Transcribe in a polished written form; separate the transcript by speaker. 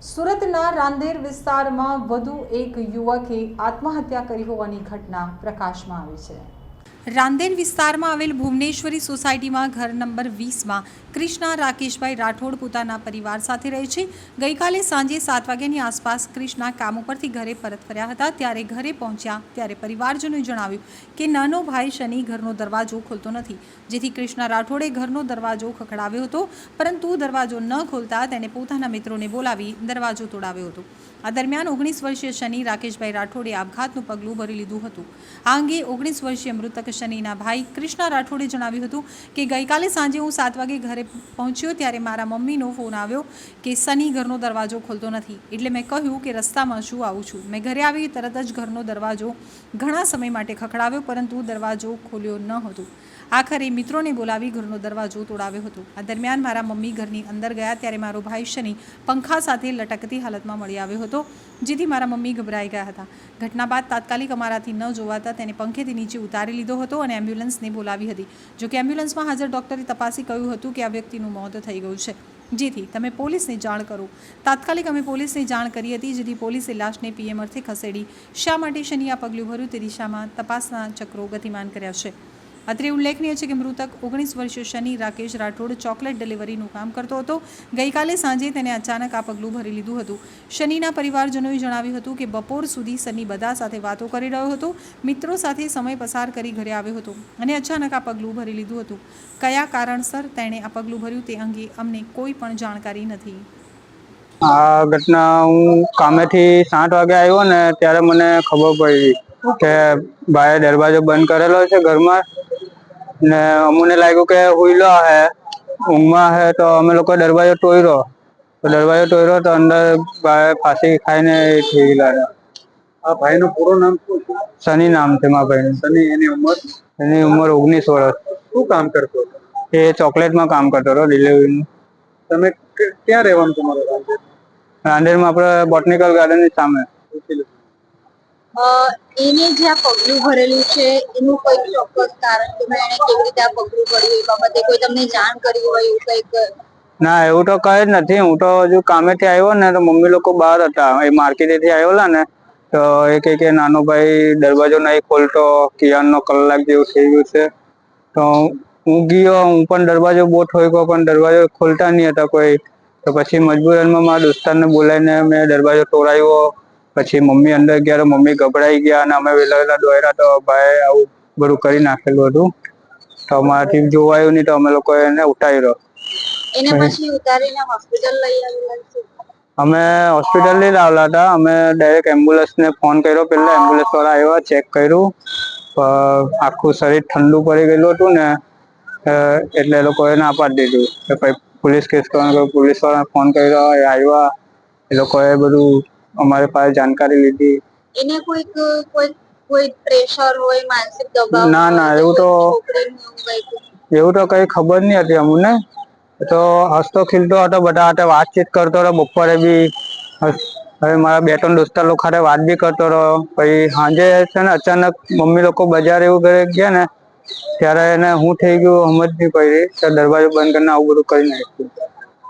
Speaker 1: સુરતના રાંદેર વિસ્તારમાં વધુ એક યુવકે આત્મહત્યા કરી હોવાની ઘટના પ્રકાશમાં આવી છે। રાંદેર વિસ્તારમાં આવેલ ભુવનેશ્વરી સોસાયટીમાં ઘર નંબર 20માં કૃષ્ણા રાકેશભાઈ રાઠોડ પોતાના પરિવાર સાથે રહે છે। ગઈકાલે સાંજે 7 વાગ્યાની આસપાસ કૃષ્ણા કામ ઉપરથી ઘરે પરત ફર્યા હતા। ત્યારે ઘરે પહોંચ્યા ત્યારે પરિવારજનોએ જણાવ્યું કે નાનો ભાઈ શનિ ઘરનો દરવાજો ખોલતો નથી, જેથી કૃષ્ણા રાઠોડે ઘરનો દરવાજો ખખડાવ્યો હતો, પરંતુ દરવાજો ન ખોલતા તેણે પોતાના મિત્રોને બોલાવી દરવાજો તોડાવ્યો હતો। આ દરમિયાન 19 વર્ષીય શનિ રાકેશભાઈ રાઠોડે આપઘાતનું પગલું ભરી લીધું હતું। આ અંગે 19 વર્ષીય મૃતક શનિના ભાઈ કૃષ્ણા રાઠોડે જણાવ્યું હતું કે ગઈકાલે સાંજે હું 7 વાગે ઘરે પહોંચ્યો ત્યારે મારા મમ્મીનો ફોન આવ્યો કે શનિ ઘરનો દરવાજો ખોલતો નથી, એટલે મેં કહ્યું કે રસ્તામાં શું આવું છું। મેં ઘરે આવી તરત જ ઘરનો દરવાજો ઘણા સમય માટે ખખડાવ્યો, પરંતુ દરવાજો ખોલ્યો ન હતો। આખરે મિત્રોને બોલાવી ઘરનો દરવાજો તોડાવ્યો હતો। આ દરમિયાન મારા મમ્મી ઘરની અંદર ગયા ત્યારે મારો ભાઈ શનિ પંખા સાથે લટકતી હાલતમાં મળી આવ્યો હતો, જેથી મારા મમ્મી ગભરાઈ ગયા હતા। ઘટના બાદ તાત્કાલિક અમારાથી ન જોવાતા તેને પંખેથી નીચે ઉતારી લીધો હતો અને એમ્બ્યુલન્સને બોલાવી હતી। જોકે એમ્બ્યુલન્સમાં હાજર ડોક્ટરે તપાસી કહ્યું હતું કે આ વ્યક્તિનું મોત થઈ ગયું છે, જેથી તમે પોલીસને જાણ કરો। તાત્કાલિક અમે પોલીસને જાણ કરી હતી, જેથી પોલીસે લાશને પીએમ અર્થે ખસેડી શા માટે શનિ આ પગલું ભર્યું તે દિશામાં તપાસના ચક્રો ગતિમાન કર્યા છે। અત્રે ઉલ્લેખનીય છે કે મૃતક 19 વર્ષીય શનિ રાકેશ રાઠોડ ચોકલેટ ડિલિવરીનું કામ કરતો હતો। ગઈકાલે સાંજે તેને અચાનક આ પગલું ભરી લીધું હતું। શનિના પરિવારજનોએ જણાવ્યું હતું કે બપોર સુધી શનિ બધા સાથે વાતો કરી રહ્યો હતો, મિત્રો સાથે સમય પસાર કરી ઘરે આવ્યો હતો અને અચાનક આ પગલું ભરી લીધું હતું। કયા કારણસર તેણે આ પગલું ભર્યું તે અંગે અમને કોઈ પણ જાણકારી નથી।
Speaker 2: આ ઘટના હું કામેથી 7 વાગે આવ્યો ને ત્યારે મને ખબર પડી કે ભાઈએ દરવાજો બંધ કરેલો છે ઘરમાં, ને અમને લાગ્યું કે હુઈલો હે, ઊંઘમાં હે, તો અમે લોકો દરવાજો તોડ્યો તો અંદર ભાઈ ફાંસી ખાઈને થઈ ગયેલા।
Speaker 3: આ ભાઈનું પૂરું નામ શું છે?
Speaker 2: શનિ નામ છે મારા ભાઈનું।
Speaker 3: શનિ, એની ઉંમર
Speaker 2: 19 વર્ષ।
Speaker 3: શું કામ કરતો હતો?
Speaker 2: એ ચોકલેટમાં કામ કરતો હતો, ડિલિવરીનું।
Speaker 3: તમે ક્યાં રહેવાનું તમારું રાંદેર?
Speaker 2: રાંદેરમાં આપણે બોટનિકલ ગાર્ડનની સામે।
Speaker 4: એને જે આ પગલું ભરેલું છે એનું કોઈ ચોક્કસ કારણ કે એને કેવી રીતે આ પગલું ભર્યું એ બાબતે કોઈ તમને જાણ કરી હોય એવું કંઈક?
Speaker 2: ના, એવું તો કઈ જ નથી। હું તો હજુ કામેથી આવ્યો ને તો મમ્મી લોકો બહાર હતા, એ માર્કેટેથી આવેલા ને તો એ કહે કે નાનો ભાઈ દરવાજો નહીં ખોલતો, કિયારનો કલાક જેવું થઈ ગયું છે। તો હું ગયો, હું પણ દરવાજો બહુ ઠોક્યો પણ દરવાજો ખોલતા નહીં હતા કોઈ। તો પછી મજબૂરનમાં મારા દોસ્તારને બોલાવીને મેં દરવાજો તોડાવ્યો। પછી મમ્મી અંદર ગયા, મમ્મી ગભરાઈ ગયા અને અમે વહેલા દોડ્યા તો ભાઈ આવું બધું કરી નાખેલું હતું। તો અમારાથી જોવાયું નહીં તો અમે લોકો એને ઉતાર્યો।
Speaker 4: એને પછી ઉતારીને હોસ્પિટલ લઈ આવેલા છે?
Speaker 2: અમે હોસ્પિટલ લઈ લાવેલા હતા। અમે ડાયરેક્ટ એમ્બ્યુલન્સને ફોન કર્યો, પહેલા એમ્બ્યુલન્સ વાળા આવ્યા, ચેક કર્યું, આખું શરીર ઠંડુ પડી ગયેલું હતું ને એટલે એ લોકોએ ના પાડી દીધું કે ભાઈ પોલીસ કેસ કરવાનો। પોલીસ વાળાને ફોન કર્યો, એ આવ્યા, એ લોકોએ બધું અમારી પાસે જાણકારી લીધી।
Speaker 4: એને કોઈ પ્રેશર હોય, માનસિક દબાવ?
Speaker 2: ના, એવું તો કઈ ખબર નહીં હતી અમને। તો હસતો ખીલતો હતો, બધા સાથે વાતચીત કરતો હતો। બપોરે બી હવે મારા 2-3 દોસ્તાર લોકો સાથે વાત બી કરતો હતો। પછી સાંજે છે ને અચાનક મમ્મી લોકો બજાર એવું ઘરે ગયા ને ત્યારે એને હું થઈ ગયું સમજ નહીં પડી, તો દરવાજો બંધ કરીને આવું બધું કરી નાખ્યું।